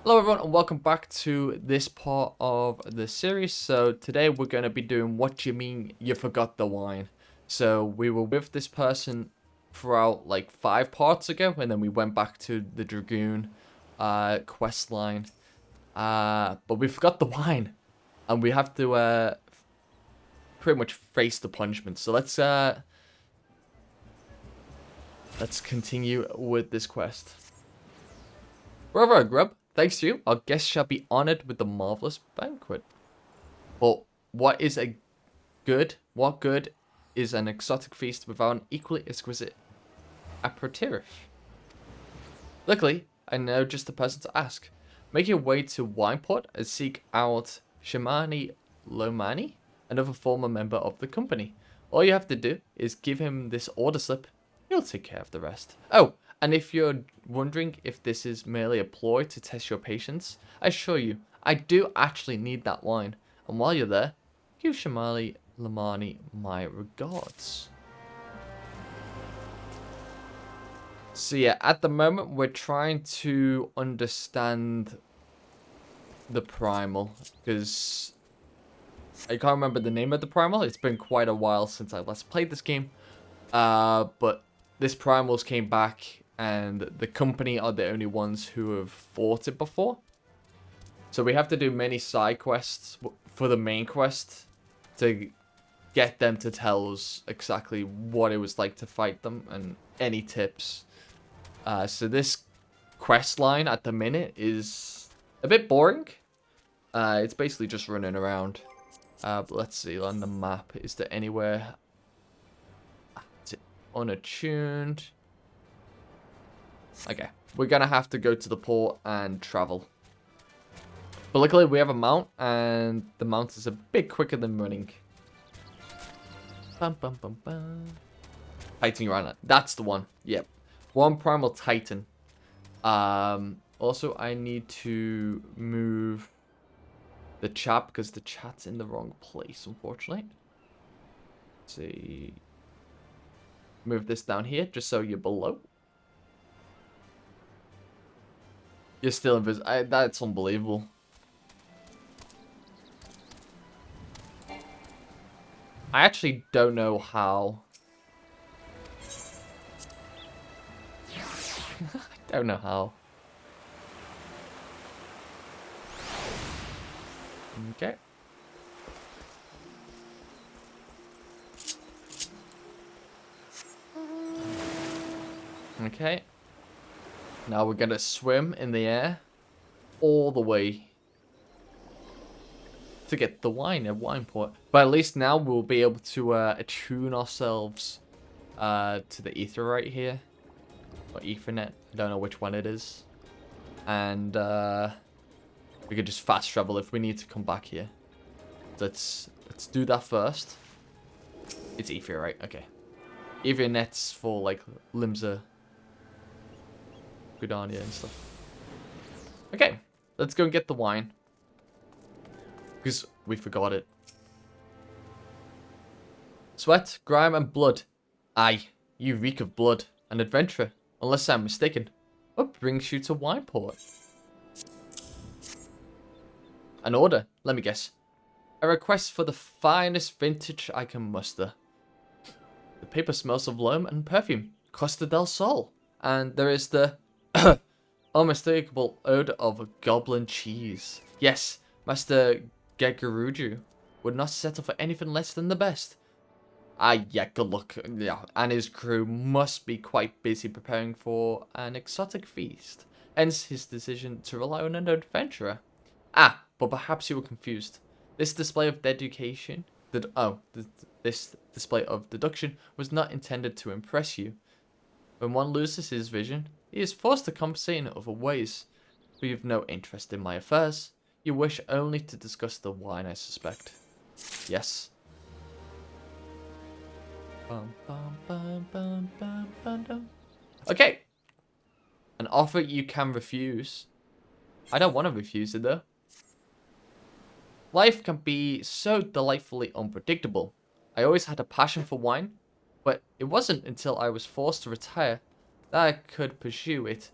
Hello everyone and welcome back to this part of the series. So today we're going to be doing What You Mean You Forgot the Wine. So we were with this person throughout like 5 parts ago, and then we went back to the Dragoon quest line. But we forgot the wine and we have to pretty much face the punishment. So let's continue with this quest. Wherever I grub, thanks to you, our guests shall be honored with the marvelous banquet. But what good is an exotic feast without an equally exquisite aperitif? Luckily, I know just the person to ask. Make your way to Wineport and seek out Shamani Lomani, another former member of the company. All you have to do is give him this order slip. He'll take care of the rest. Oh, and if you're wondering if this is merely a ploy to test your patience, I assure you, I do actually need that wine. And while you're there, give Shamali Lamani my regards. So yeah, at the moment we're trying to understand the primal, because I can't remember the name of the primal. It's been quite a while since I last played this game. But this primals came back, and the company are the only ones who have fought it before. So we have to do many side quests for the main quest to get them to tell us exactly what it was like to fight them and any tips. So this quest line at the minute is a bit boring. It's basically just running around. But let's see on the map. Is there anywhere? Is it unattuned? Okay, we're gonna have to go to the port and travel. But luckily we have a mount, and the mount is a bit quicker than running. Bum bum bum bum. Titan Rhino. That's the one. Yep. One primal Titan. Also I need to move the chat because the chat's in the wrong place, unfortunately. Let's see. Move this down here just so you're below. You're still invisible. That's unbelievable. I actually don't know how. I don't know how. Okay. Okay. Now we're gonna swim in the air all the way to get the wine at Wineport. But at least now we'll be able to attune ourselves to the ether right here. Or Ethernet. I don't know which one it is. And we could just fast travel if we need to come back here. Let's do that first. It's ether, right? Okay. Ethernet's for like Limsa, Gudania and stuff. Okay, let's go and get the wine. Because we forgot it. Sweat, grime, and blood. Aye, you reek of blood. An adventurer, unless I'm mistaken. What brings you to Wineport? An order, let me guess. A request for the finest vintage I can muster. The paper smells of loam and perfume. Costa del Sol. And there is the unmistakable odor of goblin cheese. Yes, Master Gegaruju would not settle for anything less than the best. Ah, yeah, good luck. Yeah, and his crew must be quite busy preparing for an exotic feast. Hence his decision to rely on an adventurer. Ah, but perhaps you were confused. This display of dedication, this display of deduction was not intended to impress you. When one loses his vision, he is forced to compensate in other ways. But you've no interest in my affairs. You wish only to discuss the wine, I suspect. Yes. Okay. An offer you can refuse. I don't want to refuse it though. Life can be so delightfully unpredictable. I always had a passion for wine, but it wasn't until I was forced to retire that I could pursue it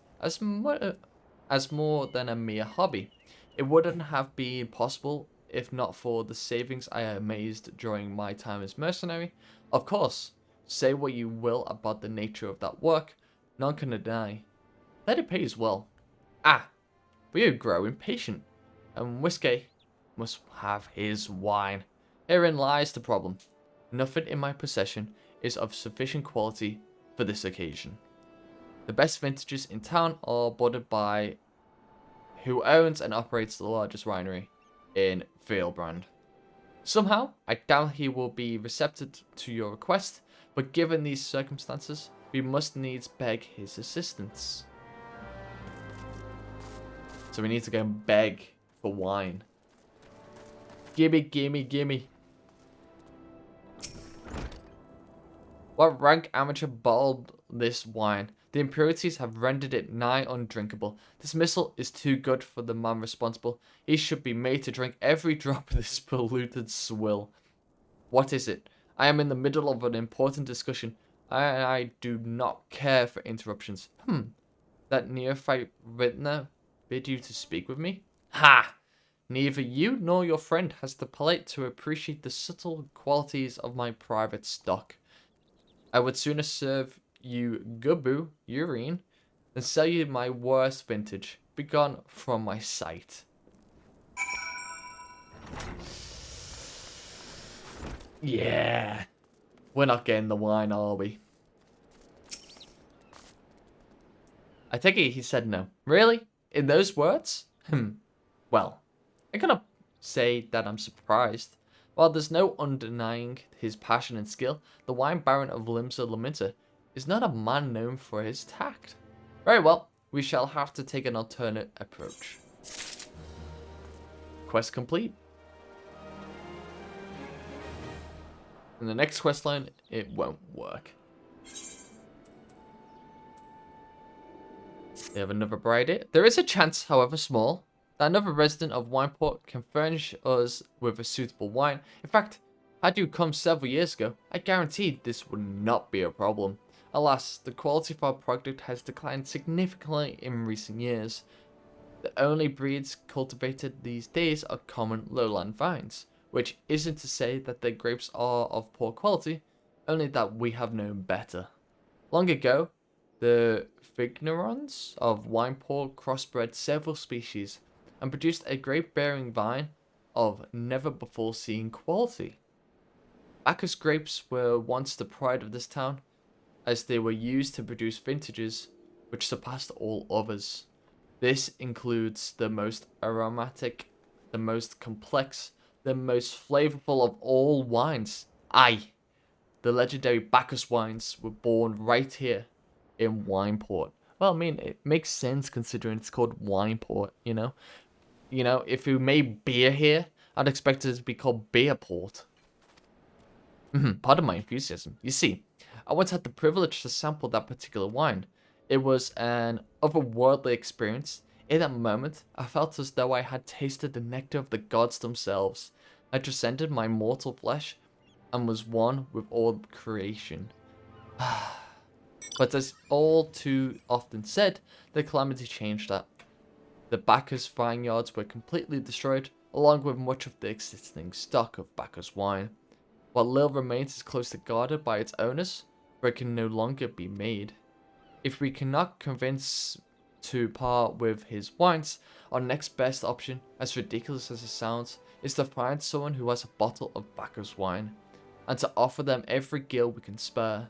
as more than a mere hobby. It wouldn't have been possible if not for the savings I amassed during my time as mercenary. Of course, say what you will about the nature of that work, none can deny that it pays well. Ah, but you grow impatient, and Whiskey must have his wine. Herein lies the problem. Nothing in my possession is of sufficient quality for this occasion. The best vintages in town are bordered by who owns and operates the largest winery in Veilbrand. Somehow, I doubt he will be receptive to your request, but given these circumstances, we must needs beg his assistance. So we need to go and beg for wine. Gimme, gimme, gimme. What rank amateur bottled this wine? The impurities have rendered it nigh undrinkable. Dismissal is too good for the man responsible. He should be made to drink every drop of this polluted swill. What is it? I am in the middle of an important discussion. I do not care for interruptions. That neophyte Ridner bid you to speak with me? Ha! Neither you nor your friend has the palate to appreciate the subtle qualities of my private stock. I would sooner serve you Gubu urine than sell you my worst vintage. Begone from my sight. Yeah. We're not getting the wine, are we? I take it he said no. Really? In those words? Well, I cannot say that I'm surprised. While there's no undenying his passion and skill, the wine baron of Limsa Laminta is not a man known for his tact. Very well, we shall have to take an alternate approach. Quest complete. In the next questline, it won't work. They have another bride here. There is a chance, however small, that another resident of Wineport can furnish us with a suitable wine. In fact, had you come several years ago, I guaranteed this would not be a problem. Alas, the quality of our product has declined significantly in recent years. The only breeds cultivated these days are common lowland vines, which isn't to say that their grapes are of poor quality, only that we have known better. Long ago, the Vignerons of Wineport crossbred several species and produced a grape-bearing vine of never-before-seen quality. Bacchus grapes were once the pride of this town, as they were used to produce vintages which surpassed all others. This includes the most aromatic, the most complex, the most flavorful of all wines. Aye, the legendary Bacchus wines were born right here in Wineport. Well, I mean, it makes sense considering it's called Wineport, you know? You know, if we made beer here, I'd expect it to be called Beerport. Pardon my enthusiasm. You see, I once had the privilege to sample that particular wine. It was an otherworldly experience. In that moment, I felt as though I had tasted the nectar of the gods themselves. I transcended my mortal flesh and was one with all creation. But as all too often said, the calamity changed that. The Bacchus vineyards were completely destroyed, along with much of the existing stock of Bacchus wine. What little remains is closely guarded by its owners, for it can no longer be made. If we cannot convince to part with his wines, our next best option, as ridiculous as it sounds, is to find someone who has a bottle of Bacchus wine, and to offer them every gil we can spare.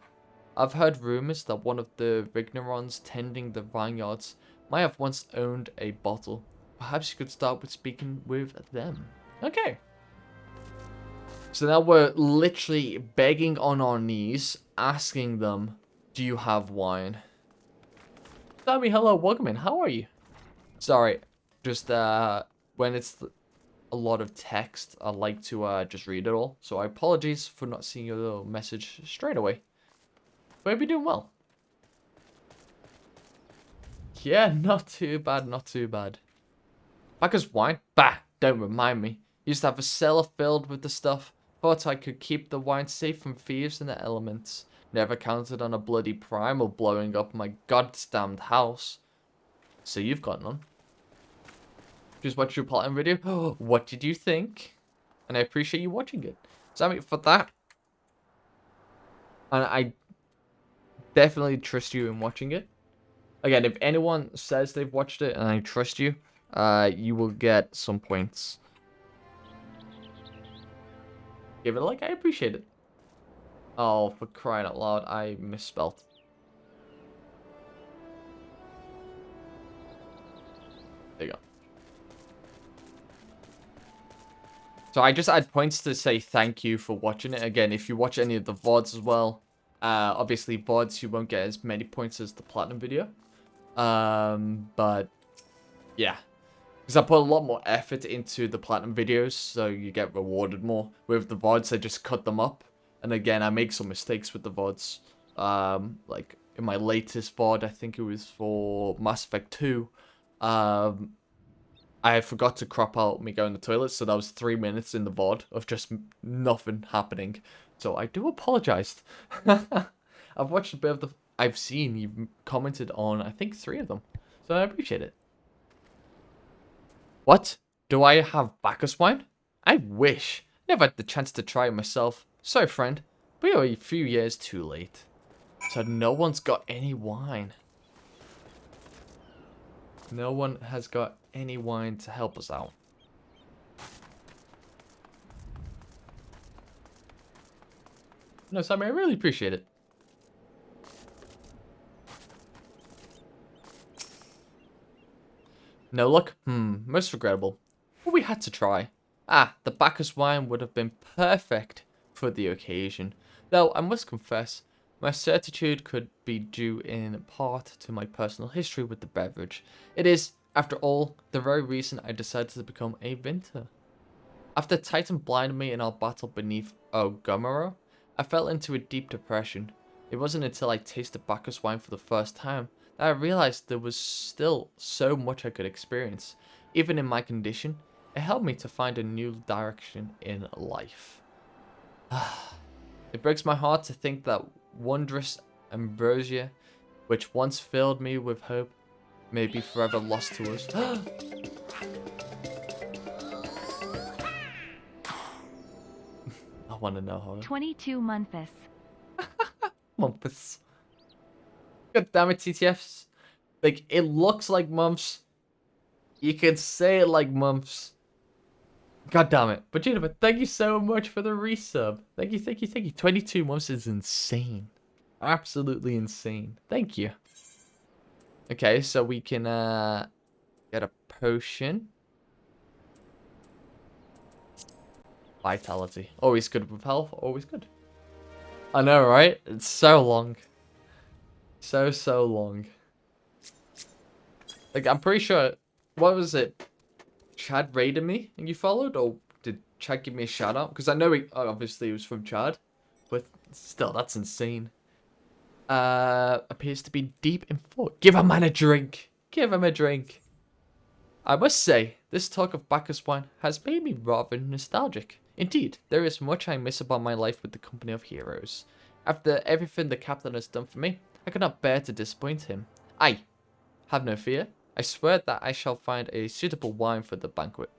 I've heard rumors that one of the Vignerons tending the vineyards might have once owned a bottle. Perhaps you could start with speaking with them. Okay. So now we're literally begging on our knees, asking them, do you have wine? Sammy, hello, welcome in. How are you? Sorry, just when it's a lot of text, I like to just read it all. So I apologize for not seeing your little message straight away. But you're doing well. Yeah, not too bad, not too bad. Bacchus wine? Bah, don't remind me. Used to have a cellar filled with the stuff. Thought I could keep the wine safe from thieves and the elements. Never counted on a bloody primal blowing up my goddamned house. So you've got none. Just watched your platinum video. What did you think? And I appreciate you watching it. So, I mean, for that, and I definitely trust you in watching it. Again, if anyone says they've watched it and I trust you, you will get some points. Give it a like. I appreciate it. Oh, for crying out loud, I misspelled. There you go. So I just add points to say thank you for watching it. Again, if you watch any of the VODs as well, obviously VODs, you won't get as many points as the platinum video. But yeah, because I put a lot more effort into the platinum videos, so you get rewarded more. With the VODs, I just cut them up. And again, I make some mistakes with the VODs. Like in my latest VOD, I think it was for Mass Effect 2. I forgot to crop out me going to the toilet, so that was 3 minutes in the VOD of just nothing happening. So I do apologize. I've watched a bit of the... I've seen you've commented on, I think, 3 of them. So I appreciate it. What? Do I have Bacchus wine? I wish. Never had the chance to try it myself. Sorry, friend. We are a few years too late. So no one's got any wine. No one has got any wine to help us out. No, Sammy, I really appreciate it. No luck? Most regrettable. But we had to try. Ah, the Bacchus wine would have been perfect for the occasion. Though, I must confess, my certitude could be due in part to my personal history with the beverage. It is, after all, the very reason I decided to become a Vinter. After Titan blinded me in our battle beneath Ogomoro, I fell into a deep depression. It wasn't until I tasted Bacchus wine for the first time that I realized there was still so much I could experience. Even in my condition, it helped me to find a new direction in life. It breaks my heart to think that wondrous ambrosia, which once filled me with hope, may be forever lost to us. I want to know how. 22 Months. Months. God damn it, TTFs. Like, it looks like months. You can say it like months. God damn it. But you know, thank you so much for the resub. Thank you, thank you, thank you. 22 months is insane. Absolutely insane. Thank you. Okay, so we can get a potion. Vitality. Always good with health, always good. I know, right? It's so long. So long. Like, I'm pretty sure... What was it? Chad raided me and you followed? Or did Chad give me a shout out? Because I know he... Obviously, it was from Chad. But still, that's insane. Appears to be deep in thought. Give a man a drink. Give him a drink. I must say, this talk of Bacchus wine has made me rather nostalgic. Indeed, there is much I miss about my life with the company of heroes. After everything the captain has done for me, I cannot bear to disappoint him. Have no fear. I swear that I shall find a suitable wine for the banquet.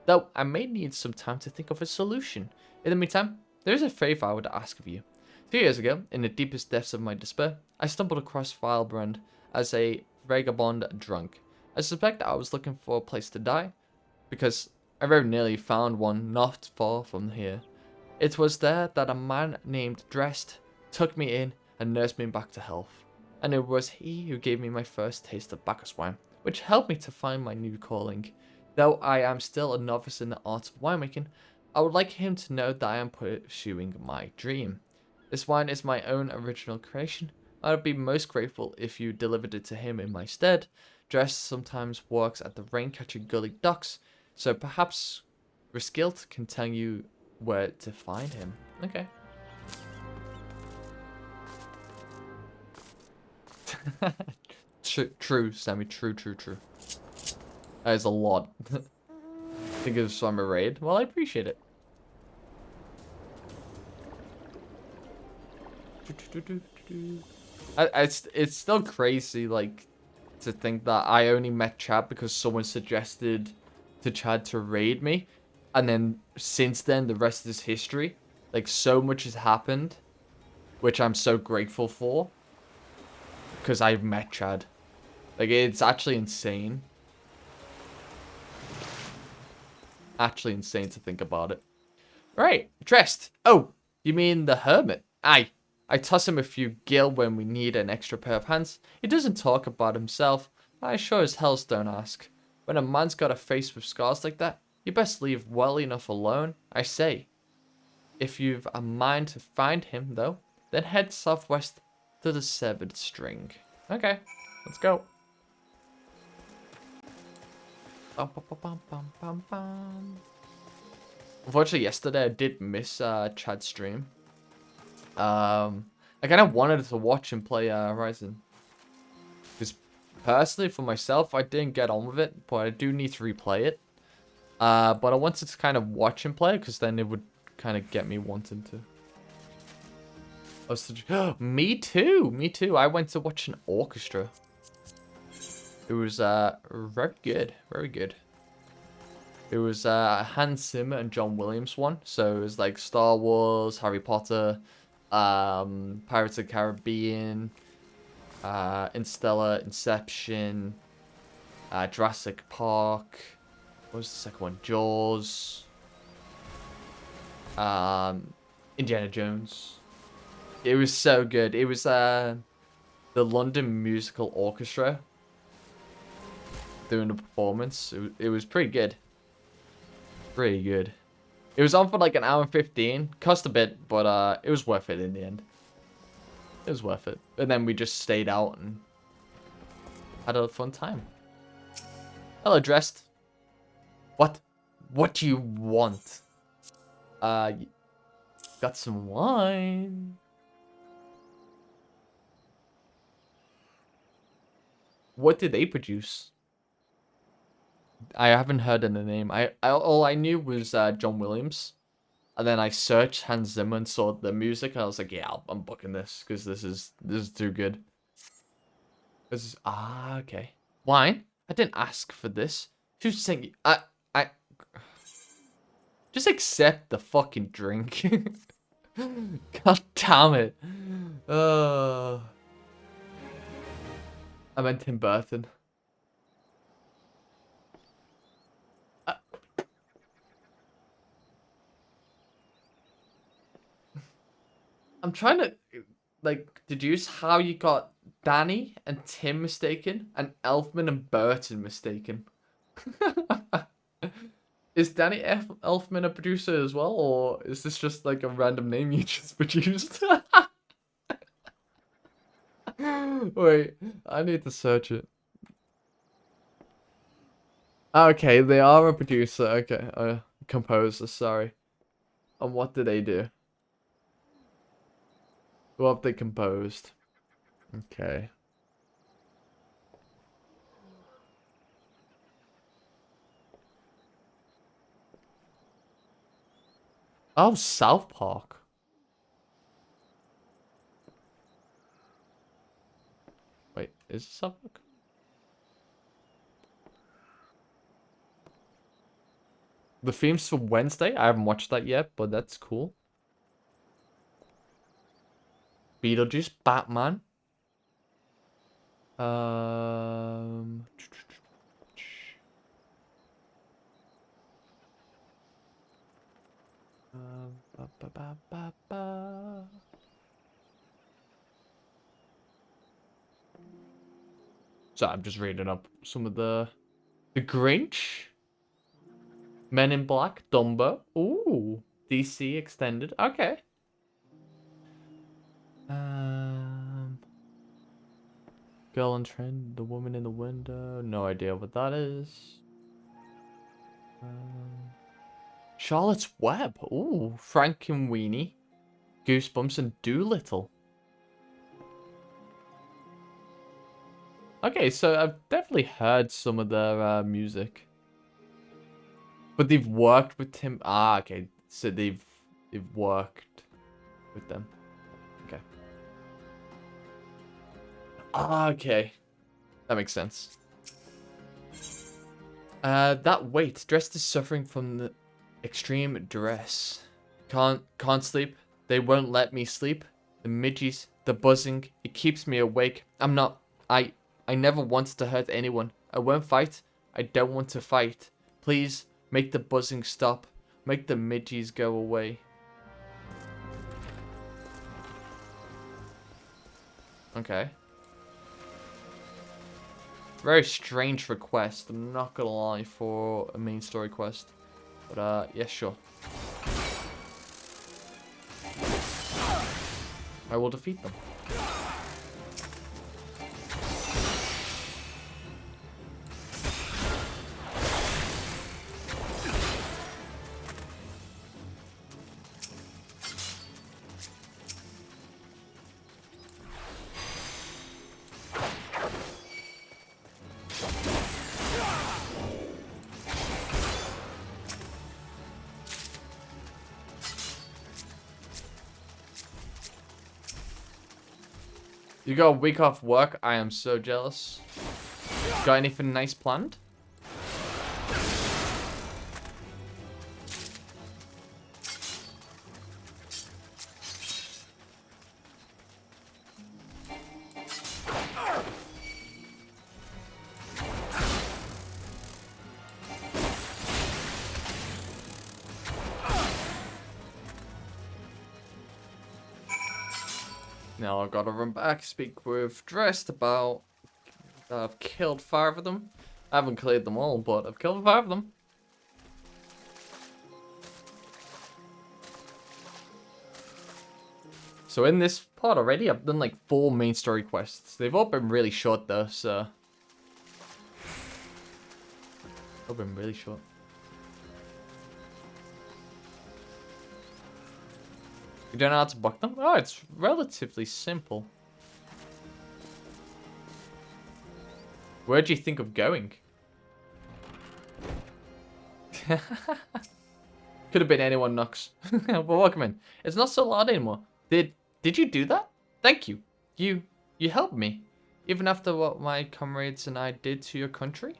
Though I may need some time to think of a solution. In the meantime, there is a favour I would ask of you. 2 years ago, in the deepest depths of my despair, I stumbled across Firebrand as a vagabond drunk. I suspect I was looking for a place to die, because I very nearly found one not far from here. It was there that a man named Drest took me in and nursed me back to health. And it was he who gave me my first taste of Bacchus wine, which helped me to find my new calling. Though I am still a novice in the art of winemaking, I would like him to know that I am pursuing my dream. This wine is my own original creation. I would be most grateful if you delivered it to him in my stead. Drest sometimes works at the Raincatcher Gully docks, so perhaps Riskilt can tell you where to find him. Okay. True, Sammy. True. That is a lot. I think it was from a raid. Well, I appreciate it. It's still crazy, like, to think that I only met Chad because someone suggested to Chad to raid me. And then since then, the rest is history. Like, so much has happened, which I'm so grateful for. Because I've met Chad. Like, it's actually insane. Actually insane to think about it. Right, dressed. Oh, you mean the hermit? Aye. I toss him a few gil when we need an extra pair of hands. He doesn't talk about himself. I sure as hells don't ask. When a man's got a face with scars like that, you best leave well enough alone, I say. If you've a mind to find him, though, then head southwest to the severed string. Okay, let's go. Bum, bum, bum, bum, bum, bum. Unfortunately, yesterday I did miss Chad's stream. I kind of wanted to watch him play Horizon. Because personally, for myself, I didn't get on with it, but I do need to replay it. But I wanted to kind of watch him play, because then it would kind of get me wanting to. Me too, me too. I went to watch an orchestra. It was very good, very good. It was Hans Zimmer and John Williams one. So it was like Star Wars, Harry Potter, Pirates of the Caribbean, Interstellar, Inception, Jurassic Park. What was the second one? Jaws. Indiana Jones. It was so good. It was the London Musical Orchestra doing the performance. It was pretty good. Pretty good. It was on for like an hour and 15. Cost a bit, but it was worth it in the end. It was worth it. And then we just stayed out and had a fun time. Hello, dressed. What? What do you want? Got some wine. What did they produce? I haven't heard of the name. All I knew was John Williams. And then I searched Hans Zimmer and saw the music, and I was like, yeah, I'm booking this because this is too good. This is okay. Wine? I didn't ask for this. Who's saying? I just accept the fucking drink. God damn it. I meant Tim Burton. I'm trying to like deduce how you got Danny and Tim mistaken and Elfman and Burton mistaken. Is Danny Elfman a producer as well, or is this just like a random name you just produced? Wait, I need to search it. Okay, they are a producer. Okay, composer, sorry. And what do they do? What have they composed? Okay. Oh, South Park. Wait, is it South Park? The themes for Wednesday? I haven't watched that yet, but that's cool. Beetlejuice, Batman. Um, ba, ba, ba, ba, ba. So I'm just reading up some of the Grinch, Men in Black, Dumbo. Ooh, DC extended. Okay. Girl on Trend, The Woman in the Window. No idea what that is. Charlotte's Web. Ooh, Frankenweenie, Goosebumps, and Doolittle. Okay, so I've definitely heard some of their music. But they've worked with Tim. Okay. So they've worked with them. Okay. Okay. That makes sense. That weight. Dressed is suffering from the extreme duress. Can't sleep. They won't let me sleep. The midges, the buzzing, it keeps me awake. I'm not. I never wanted to hurt anyone. I won't fight. I don't want to fight. Please make the buzzing stop. Make the midges go away. Okay. Very strange request, I'm not gonna lie, for a main story quest. But, yeah, sure. I will defeat them. You got a week off work? I am so jealous. Got anything nice planned? Now I've got to run back, speak with Dressed about... I've killed 5 of them. I haven't cleared them all, but I've killed 5 of them. So in this part already, I've done like 4 main story quests. They've all been really short though, so... They've been really short. You don't know how to block them? Oh, it's relatively simple. Where do you think of going? Could have been anyone, Nox. But welcome in. It's not so loud anymore. Did you do that? Thank you. You helped me. Even after what my comrades and I did to your country?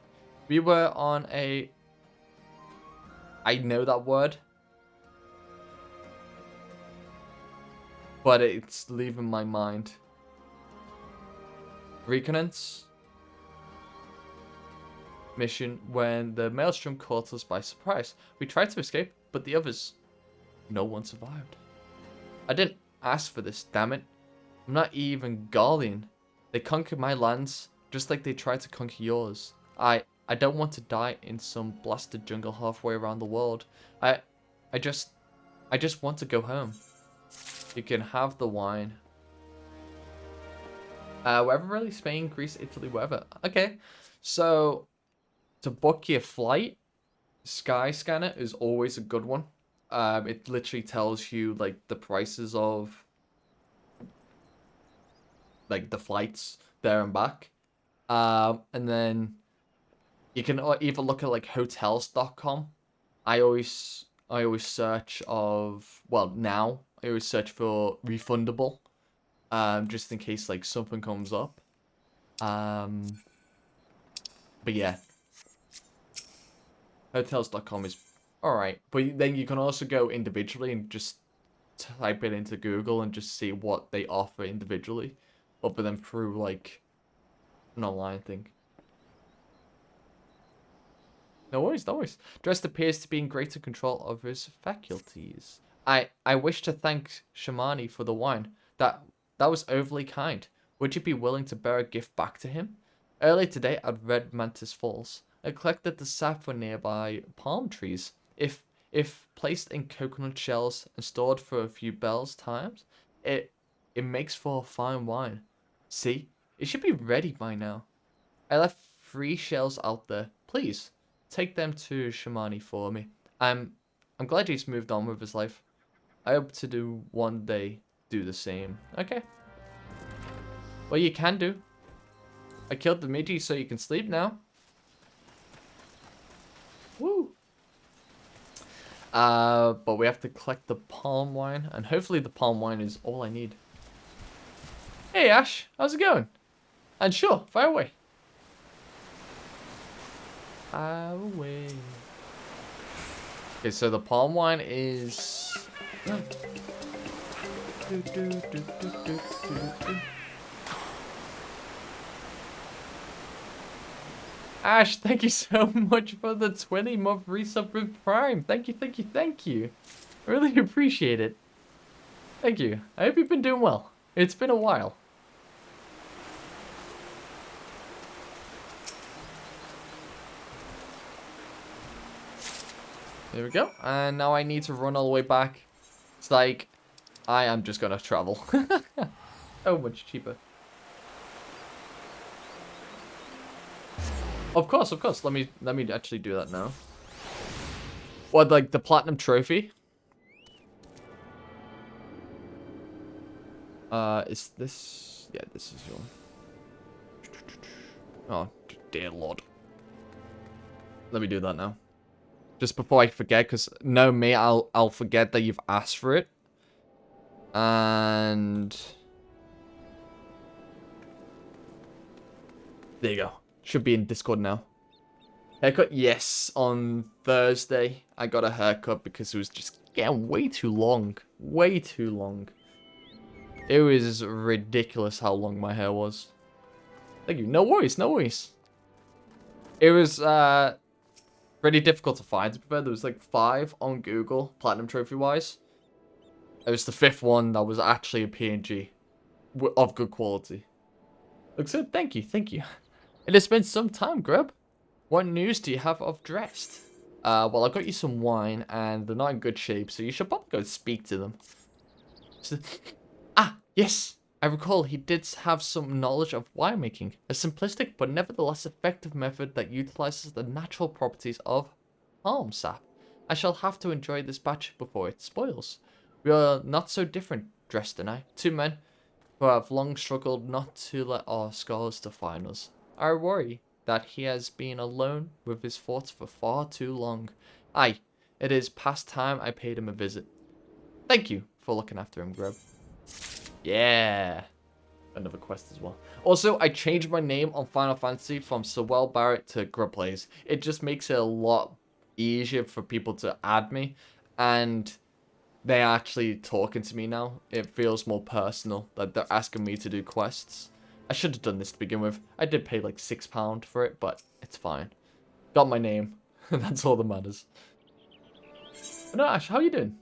We were on a... I know that word. But it's leaving my mind. Reconnaissance mission when the maelstrom caught us by surprise. We tried to escape, but the others, no one survived. I didn't ask for this, damn it. I'm not even Garlean. They conquered my lands just like they tried to conquer yours. I don't want to die in some blasted jungle halfway around the world. I just want to go home. You can have the wine. Wherever really, Spain, Greece, Italy, wherever. Okay, so to book your flight, Skyscanner is always a good one. It literally tells you like the prices of like the flights there and back. And then you can either look at like hotels.com. I always search of, well, now I always search for refundable, just in case like something comes up. But yeah, hotels.com is alright, but then you can also go individually and just type it into Google and just see what they offer individually, other than through like an online thing. No worries, no worries. Dressed appears to be in greater control of his faculties. I wish to thank Shamani for the wine. That was overly kind. Would you be willing to bear a gift back to him? Earlier today at Red Mantis Falls, I collected the sap from nearby palm trees. If placed in coconut shells and stored for a few bells times, it makes for fine wine. See, it should be ready by now. I left 3 shells out there. Please take them to Shamani for me. I'm glad he's moved on with his life. I hope to do one day do the same. Okay. Well, you can do. I killed the Miji so you can sleep now. Woo. But we have to collect the palm wine, and hopefully the palm wine is all I need. Hey Ash, how's it going? And sure, fire away. away. Okay, so the palm wine is... Ash, thank you so much for the 20-month resub with Prime. Thank you, thank you, thank you. I really appreciate it. Thank you. I hope you've been doing well. It's been a while. There we go. And now I need to run all the way back. It's like, I am just gonna travel. So much cheaper. Of course, of course. Let me actually do that now. What, like the platinum trophy? Is this? Yeah, this is your. Oh, dear lord. Let me do that now. Just before I forget, because no, me, I'll forget that you've asked for it. And there you go. Should be in Discord now. Haircut, yes. On Thursday, I got a haircut because it was just getting way too long. Way too long. It was ridiculous how long my hair was. Thank you. No worries, no worries. It was pretty difficult to find. To be fair, there was like 5 on Google, platinum trophy wise. It was the 5th one that was actually a PNG of good quality. Looks good. Thank you, thank you. It has been some time, Grub. What news do you have of Dressed? Well, I got you some wine, and they're not in good shape, so you should probably go speak to them. So, yes. I recall he did have some knowledge of winemaking, a simplistic but nevertheless effective method that utilizes the natural properties of palm sap. I shall have to enjoy this batch before it spoils. We are not so different, Dressed and I, 2 men who have long struggled not to let our scars define us. I worry that he has been alone with his thoughts for far too long. Aye, it is past time I paid him a visit. Thank you for looking after him, Grub. Yeah. Another quest as well. Also, I changed my name on Final Fantasy from Sewell Barrett to Grub Plays. It just makes it a lot easier for people to add me. And they're actually talking to me now. It feels more personal that they're asking me to do quests. I should have done this to begin with. I did pay like £6 for it, but it's fine. Got my name. That's all that matters. But no, Ash, how are you doing?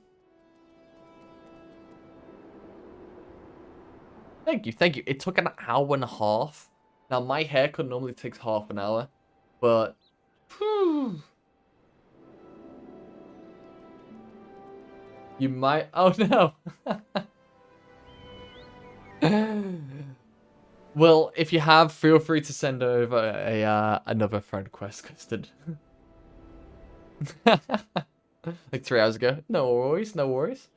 Thank you, thank you. It took an hour and a half. Now, my haircut normally takes half an hour, but... Whew, you might... Oh, no. Well, if you have, feel free to send over a another friend request, Custard. Like 3 hours ago. No worries, no worries.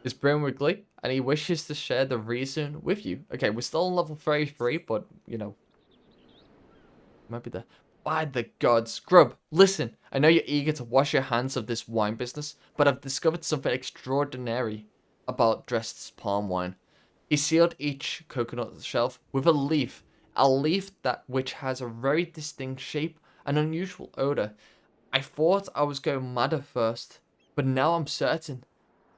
It's Brain Wiggly, and he wishes to share the reason with you. Okay, we're still on level 33, but, you know. Might be there. By the gods. Grub, listen. I know you're eager to wash your hands of this wine business, but I've discovered something extraordinary about Dresd's palm wine. He sealed each coconut shelf with a leaf that which has a very distinct shape and unusual odor. I thought I was going mad at first, but now I'm certain.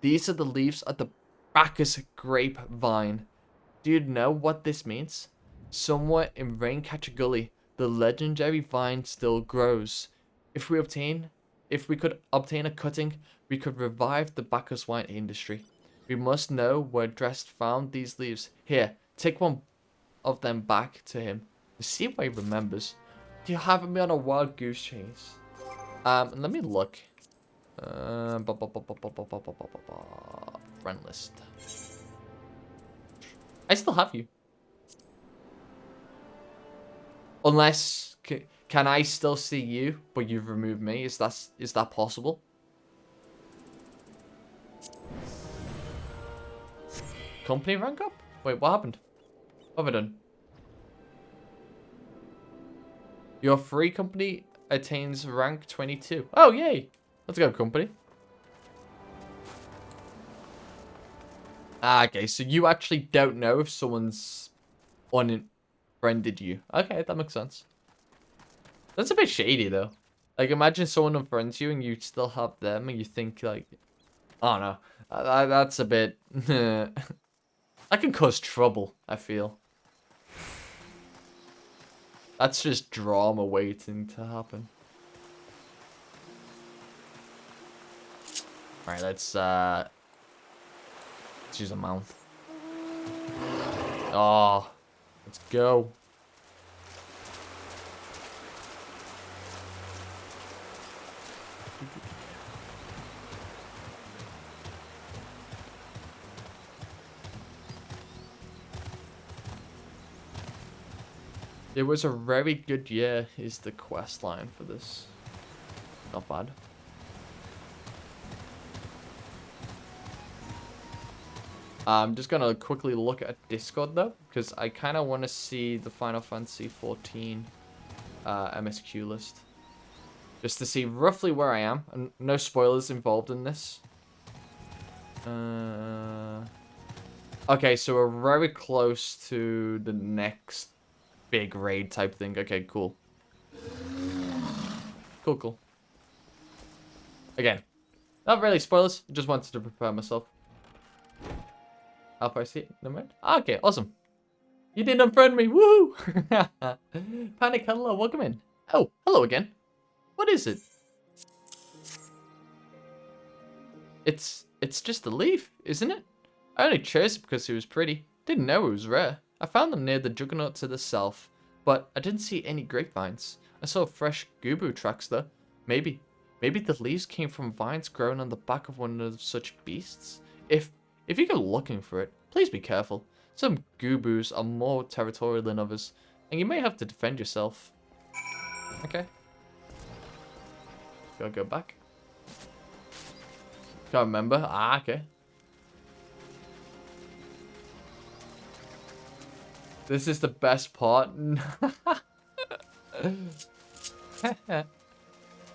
These are the leaves of the Bacchus grapevine. Do you know what this means? Somewhere in Raincatcher Gully, the legendary vine still grows. If we could obtain a cutting, we could revive the Bacchus wine industry. We must know where Drest found these leaves. Here, take one of them back to him to see what he remembers. Do you have me on a wild goose chase? Let me look. Friend list. I still have you. Unless, can I still see you, but you've removed me? Is that possible? Company rank up? Wait, what happened? What have I done? Your free company attains rank 22. Oh, yay! Let's go, company. Ah, okay, so you actually don't know if someone's unfriended you. Okay, that makes sense. That's a bit shady, though. Like, imagine someone unfriends you and you still have them and you think, like, I don't know. That's a bit... that can cause trouble, I feel. That's just drama waiting to happen. Alright, let's use a mount. Oh, let's go. It was a very good year is the quest line for this. Not bad. I'm just gonna quickly look at Discord though, because I kind of want to see the Final Fantasy XIV MSQ list. Just to see roughly where I am, and no spoilers involved in this. Okay, so we're very close to the next big raid type thing. Okay, cool. Cool. Again, not really spoilers. Just wanted to prepare myself. Alpha, I see it. Never mind. Okay, awesome. You didn't unfriend me. Woohoo! Panic, hello, welcome in. Oh, hello again. What is it? It's just a leaf, isn't it? I only chose it because it was pretty. Didn't know it was rare. I found them near the Juggernaut to the south, but I didn't see any grapevines. I saw fresh gubu tracks though. Maybe the leaves came from vines growing on the back of one of such beasts. If you go looking for it, please be careful. Some gubus are more territorial than others, and you may have to defend yourself. Okay. Gotta go back. Can't remember. Ah, okay. This is the best part.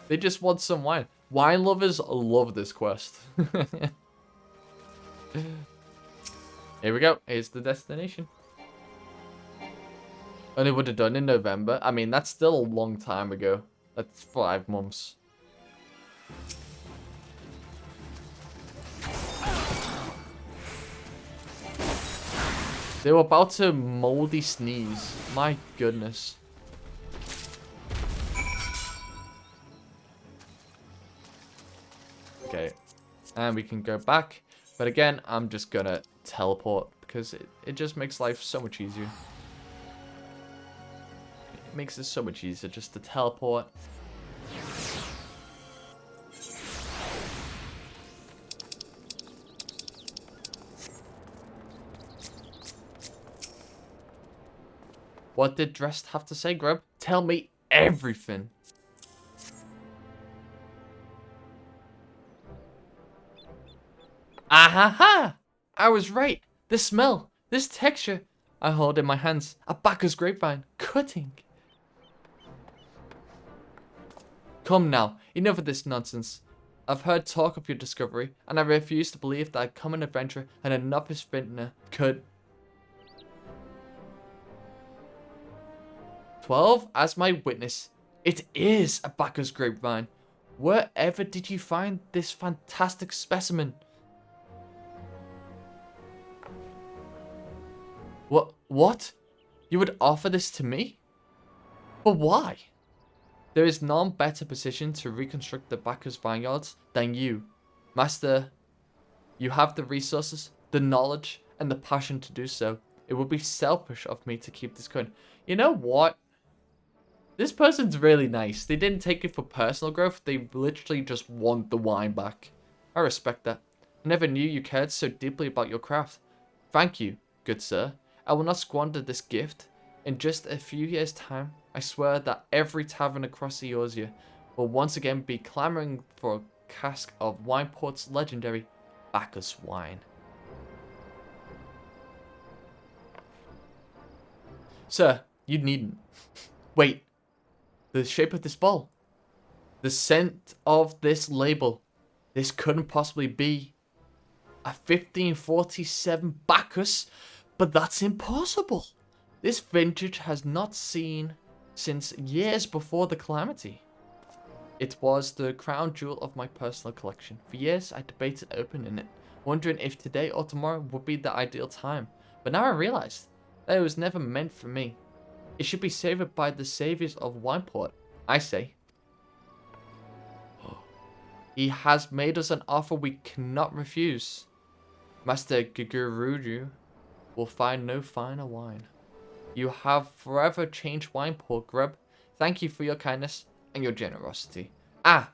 They just want some wine. Wine lovers love this quest. Here we go. Here's the destination. Only would have done in November. I mean, that's still a long time ago. That's 5 months. They were about to moldy sneeze. My goodness. Okay. And we can go back. But again, I'm just gonna teleport because it just makes life so much easier. It makes it so much easier just to teleport. What did Drest have to say, Grub? Tell me everything. Ahaha! I was right. This smell, this texture. I hold in my hands a Bacchus grapevine. Cutting. Come now, enough of this nonsense. I've heard talk of your discovery, and I refuse to believe that a common adventurer and a novice vintner could... 12 as my witness. It is a Bacchus grapevine. Wherever did you find this fantastic specimen? What? You would offer this to me? But why? There is none better positioned to reconstruct the Bacchus vineyards than you. Master, you have the resources, the knowledge, and the passion to do so. It would be selfish of me to keep this going. You know what? This person's really nice. They didn't take it for personal growth. They literally just want the wine back. I respect that. I never knew you cared so deeply about your craft. Thank you, good sir. I will not squander this gift. In just a few years' time, I swear that every tavern across the Eorzea will once again be clamoring for a cask of Wineport's legendary Bacchus wine. Sir, you needn't. Wait. The shape of this bowl. The scent of this label. This couldn't possibly be a 1547 Bacchus, but that's impossible. This vintage has not seen since years before the calamity. It was the crown jewel of my personal collection. For years, I debated opening it, wondering if today or tomorrow would be the ideal time. But now I realized that it was never meant for me. It should be savored by the saviors of Wineport, I say. He has made us an offer we cannot refuse. Master Guguruju will find no finer wine. You have forever changed Wineport, Grub. Thank you for your kindness and your generosity. Ah,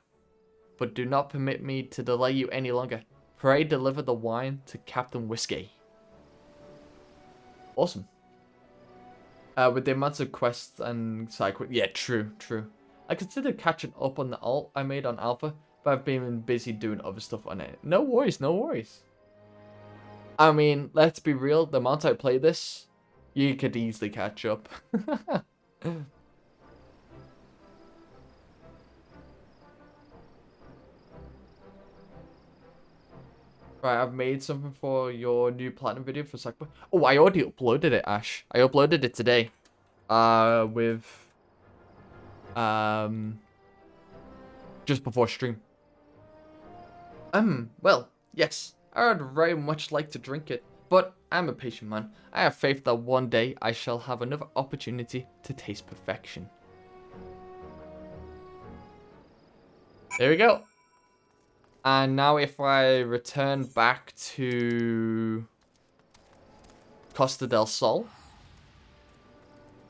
but do not permit me to delay you any longer. Pray deliver the wine to Captain Whiskey. Awesome. With the amounts of quests and side quests. Yeah, true. I considered catching up on the alt I made on Alpha, but I've been busy doing other stuff on it. No worries. I mean, let's be real. The amount I play this, you could easily catch up. Right, I've made something for your new platinum video for Sackboy. Oh, I already uploaded it, Ash. I uploaded it today. With just before stream. Well, yes, I would very much like to drink it, but I'm a patient man. I have faith that one day I shall have another opportunity to taste perfection. There we go. And now if I return back to Costa del Sol,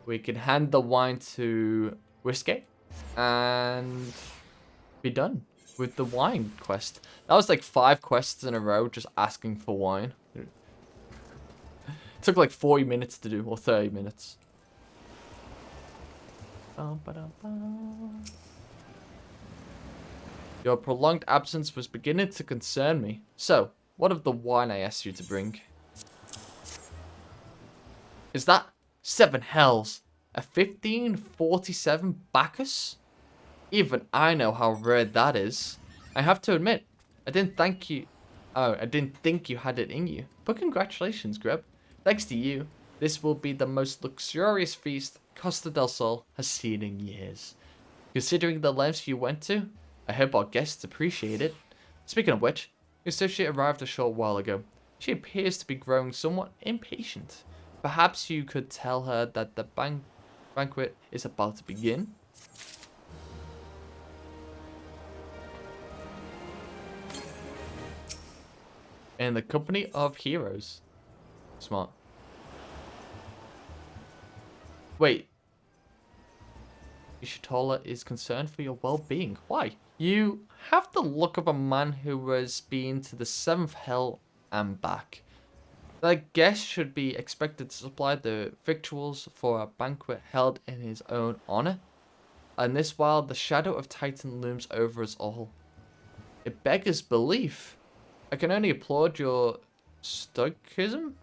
we can hand the wine to Whiskey and be done with the wine quest. That was like 5 quests in a row just asking for wine. It took like 40 minutes to do, or 30 minutes. Your prolonged absence was beginning to concern me. So, what of the wine I asked you to bring? Is that 7 hells? A 1547 Bacchus? Even I know how rare that is. I have to admit, I didn't think you had it in you. But congratulations, Grub. Thanks to you, this will be the most luxurious feast Costa del Sol has seen in years. Considering the lengths you went to, I hope our guests appreciate it. Speaking of which, your associate arrived a short while ago. She appears to be growing somewhat impatient. Perhaps you could tell her that the banquet is about to begin? In the company of heroes. Smart. Wait. Ishitola is concerned for your well-being. Why? You have the look of a man who has been to the 7th hell and back. The guest should be expected to supply the victuals for a banquet held in his own honor. And this while the shadow of Titan looms over us all. It beggars belief. I can only applaud your stoicism.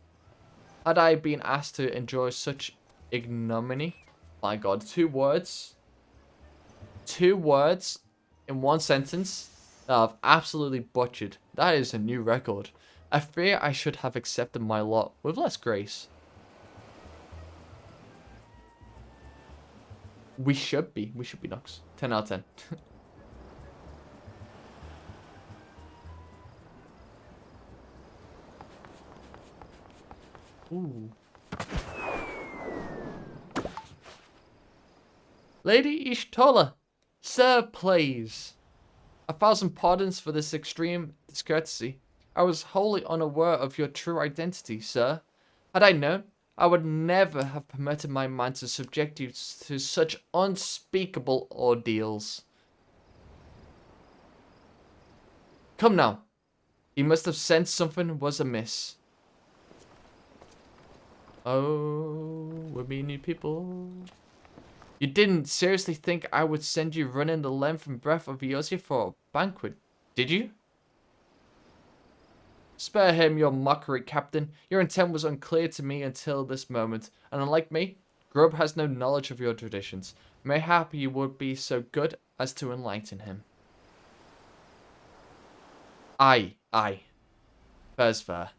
Had I been asked to enjoy such ignominy? My god, 2 words. 2 words in 1 sentence that I've absolutely butchered. That is a new record. I fear I should have accepted my lot with less grace. We should be Nox. 10 out of 10. Ooh. Lady Ishtola, sir, please. 1,000 pardons for this extreme discourtesy. I was wholly unaware of your true identity, sir. Had I known, I would never have permitted my mind to subject you to such unspeakable ordeals. Come now. He must have sensed something was amiss. Oh, we need people. You didn't seriously think I would send you running the length and breadth of Eosia for a banquet, did you? Spare him your mockery, Captain. Your intent was unclear to me until this moment, and unlike me, Grub has no knowledge of your traditions. Mayhap you would be so good as to enlighten him. Aye. Fair's fair.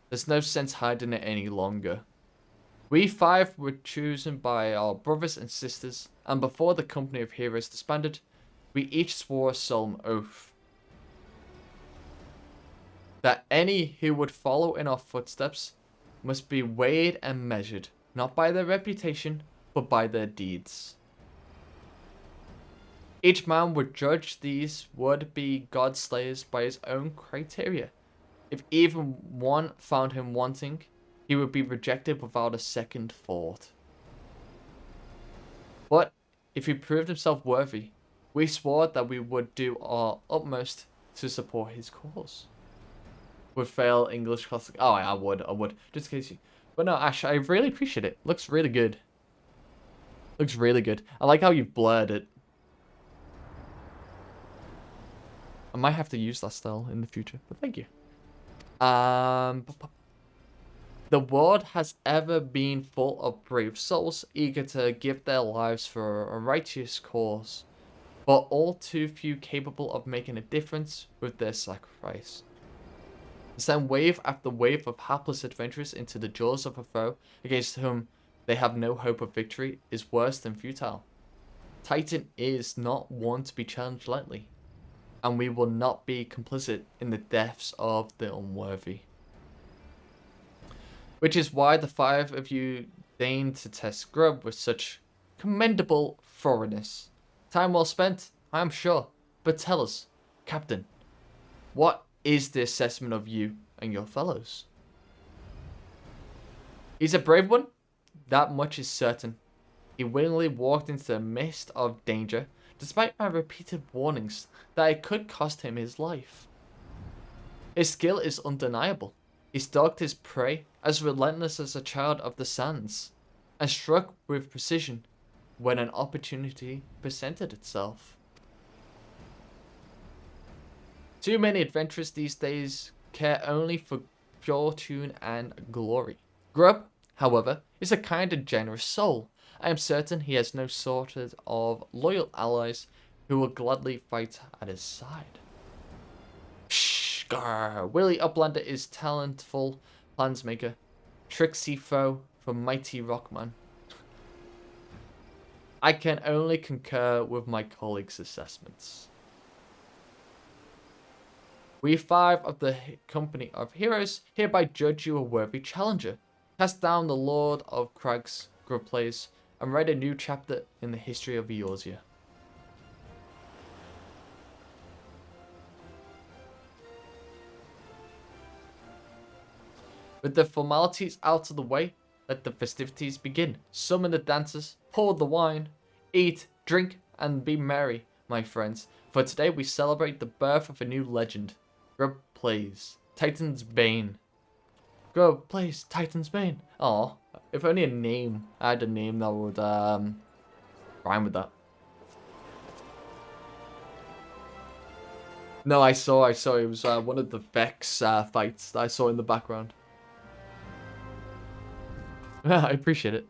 There's no sense hiding it any longer. We 5 were chosen by our brothers and sisters, and before the company of heroes disbanded, we each swore a solemn oath that any who would follow in our footsteps must be weighed and measured, not by their reputation, but by their deeds. Each man would judge these would-be god-slayers by his own criteria. If even one found him wanting, he would be rejected without a second thought. But if he proved himself worthy, we swore that we would do our utmost to support his cause. Would fail English classic. Oh, I would. Just in case you. But no, Ash, I really appreciate it. Looks really good. Looks really good. I like how you've blurred it. I might have to use that style in the future, but thank you. The world has ever been full of brave souls eager to give their lives for a righteous cause, but all too few capable of making a difference with their sacrifice. Send wave after wave of hapless adventurers into the jaws of a foe against whom they have no hope of victory is worse than futile. Titan is not one to be challenged lightly, and we will not be complicit in the deaths of the unworthy. Which is why the 5 of you deigned to test Grub with such commendable thoroughness. Time well spent, I am sure. But tell us, Captain, what is the assessment of you and your fellows? He's a brave one, that much is certain. He willingly walked into the midst of danger, despite my repeated warnings that it could cost him his life. His skill is undeniable. He stalked his prey as relentless as a child of the sands, and struck with precision when an opportunity presented itself. Too many adventurers these days care only for fortune and glory. Grub, however, is a kind and generous soul. I am certain he has no shortage of loyal allies who will gladly fight at his side. Psh, grr. Willie Uplander is talentful plansmaker, tricksy foe for mighty Rockman. I can only concur with my colleagues' assessments. We 5 of the company of heroes hereby judge you a worthy challenger. Cast down the Lord of Crag's Grub plays and write a new chapter in the history of Eorzea. With the formalities out of the way, let the festivities begin. Summon the dancers, pour the wine, eat, drink, and be merry, my friends. For today we celebrate the birth of a new legend. Grub plays Titan's Bane. Grub plays Titan's Bane. Aw, if only I had a name that would rhyme with that. No, I saw. It was one of the Vex fights that I saw in the background. I appreciate it.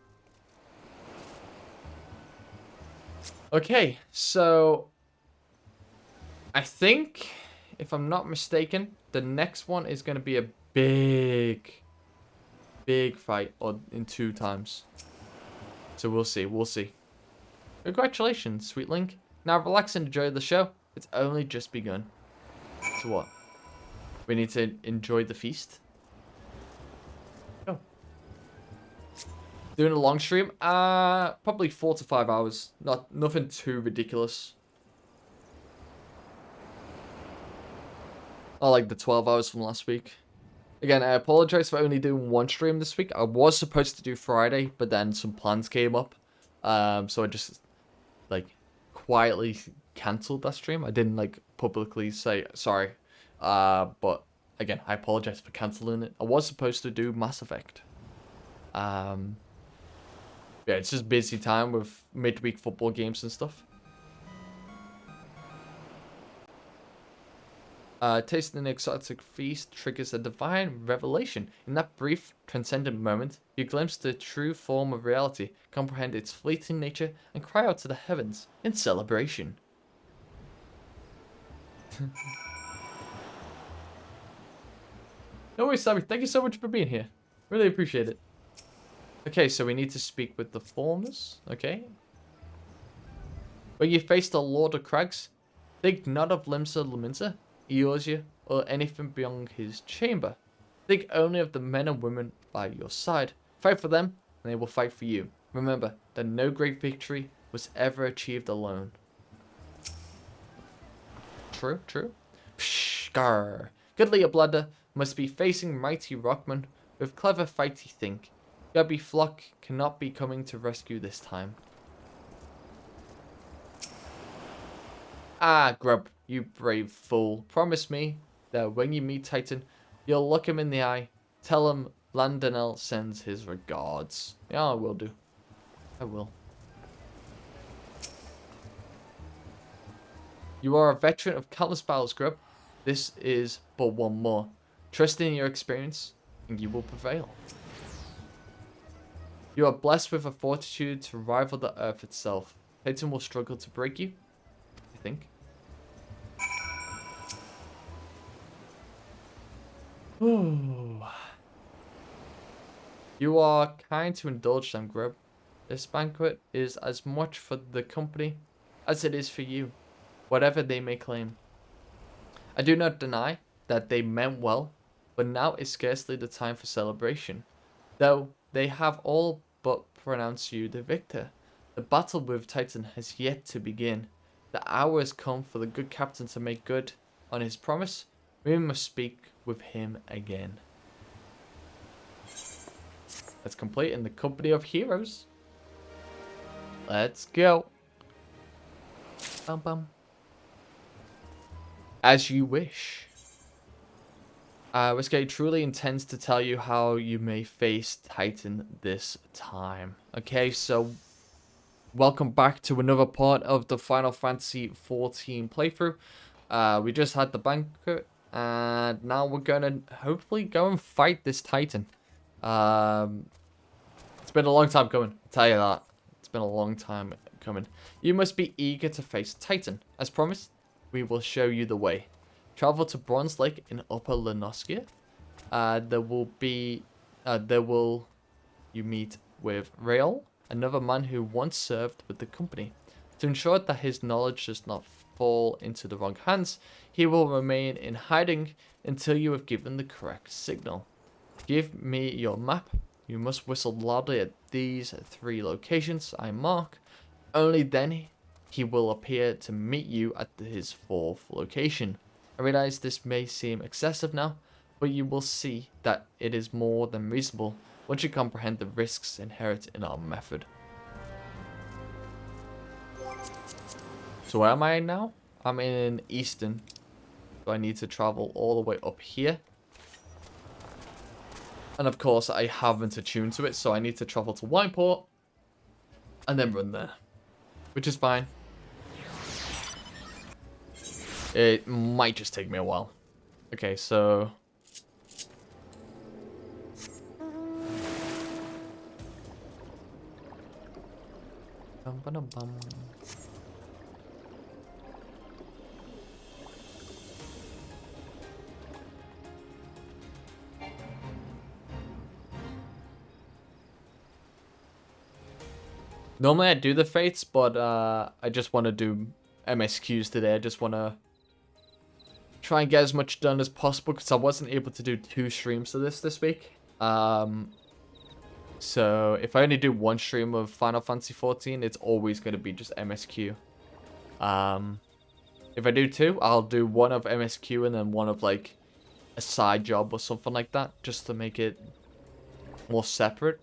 Okay, so I think, if I'm not mistaken, the next one is going to be a big fight, or in 2 times. So we'll see. Congratulations, Sweet Link. Now relax and enjoy the show. It's only just begun. So what? We need to enjoy the feast? Doing a long stream? Probably 4 to 5 hours. Nothing too ridiculous. I like the 12 hours from last week. Again, I apologize for only doing 1 stream this week. I was supposed to do Friday, but then some plans came up. So I just, quietly cancelled that stream. I didn't, publicly say sorry. But, again, I apologize for cancelling it. I was supposed to do Mass Effect. Yeah, it's just busy time with midweek football games and stuff. Tasting an exotic feast triggers a divine revelation. In that brief, transcendent moment, you glimpse the true form of reality, comprehend its fleeting nature, and cry out to the heavens in celebration. No worries, Sammy. Thank you so much for being here. Really appreciate it. Okay, so we need to speak with the formers. Okay. When you face the Lord of Crags, think not of Limsa Laminsa, Eorzea, or anything beyond his chamber. Think only of the men and women by your side. Fight for them, and they will fight for you. Remember that no great victory was ever achieved alone. True, true. Psh, grr. Goodly Bladder must be facing mighty rockmen with clever fighty think. Gubby Flock cannot be coming to rescue this time. Ah, Grub, you brave fool. Promise me that when you meet Titan, you'll look him in the eye. Tell him Landonel sends his regards. Yeah, I will do. I will. You are a veteran of countless battles, Grub. This is but one more. Trust in your experience, and you will prevail. You are blessed with a fortitude to rival the earth itself. Titan will struggle to break you, I think. Ooh. You are kind to indulge them, Grub. This banquet is as much for the company as it is for you, whatever they may claim. I do not deny that they meant well, but now is scarcely the time for celebration, though they have all but pronounced you the victor. The battle with Titan has yet to begin. The hour has come for the good captain to make good on his promise. We must speak with him again. Let's complete in the company of heroes. Let's go. Bum bum. As you wish. Risque truly intends to tell you how you may face Titan this time. Okay, so welcome back to another part of the Final Fantasy XIV playthrough. We just had the banquet, and now we're gonna hopefully go and fight this Titan. It's been a long time coming, I'll tell you that. It's been a long time coming. You must be eager to face Titan. As promised, we will show you the way. Travel to Bronze Lake in Upper Lenoskia. There will you meet with Rael, another man who once served with the company. To ensure that his knowledge does not fall into the wrong hands, he will remain in hiding until you have given the correct signal. Give me your map. You must whistle loudly at these 3 locations I mark. Only then he will appear to meet you at his 4th location. I realize this may seem excessive now, but you will see that it is more than reasonable once you comprehend the risks inherent in our method. So where am I now? I'm in Eastern. So I need to travel all the way up here. And of course I haven't attuned to it, so I need to travel to Wineport and then run there. Which is fine. It might just take me a while. Okay, so... Bum. Normally I do the fates, but I just want to do MSQs today. I just want to try and get as much done as possible because I wasn't able to do 2 streams of this week. So if I only do 1 stream of Final Fantasy XIV, it's always going to be just MSQ. If I do 2, I'll do 1 of MSQ and then 1 of like a side job or something like that, just to make it more separate,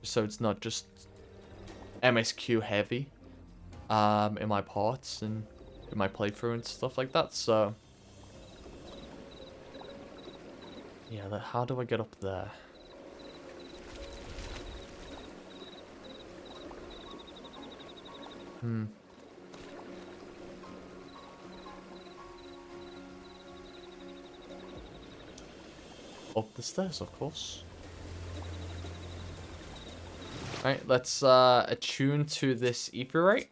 so it's not just MSQ heavy in my parts and in my playthrough and stuff like that. So yeah, how do I get up there? Up the stairs, of course. Alright, let's attune to this etherite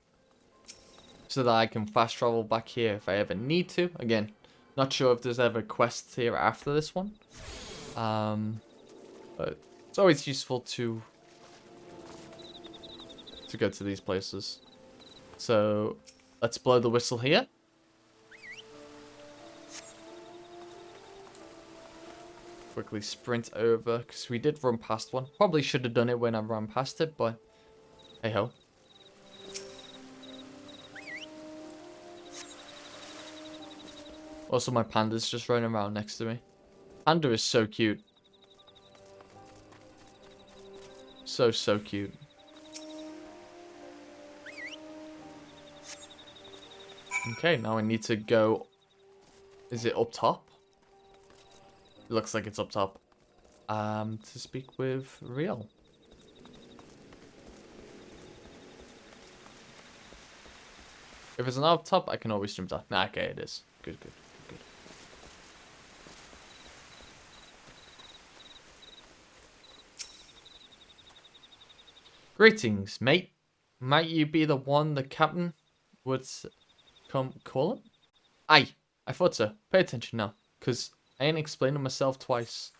so that I can fast travel back here if I ever need to. Again, not sure if there's ever quests here after this one. But it's always useful to go to these places. So Let's blow the whistle here. Quickly sprint over, because we did run past one. Probably should have done it when I ran past it, but hey ho. Also, my panda's just running around next to me. Panda is so cute. So cute. Okay, now I need to go... Is it up top? It looks like it's up top. To speak with Real. If it's not up top, I can always jump down. Nah, okay, it is. Good. Greetings, mate. Might you be the one the captain would come call him? Aye, I thought so. Pay attention now, because I ain't explaining myself twice.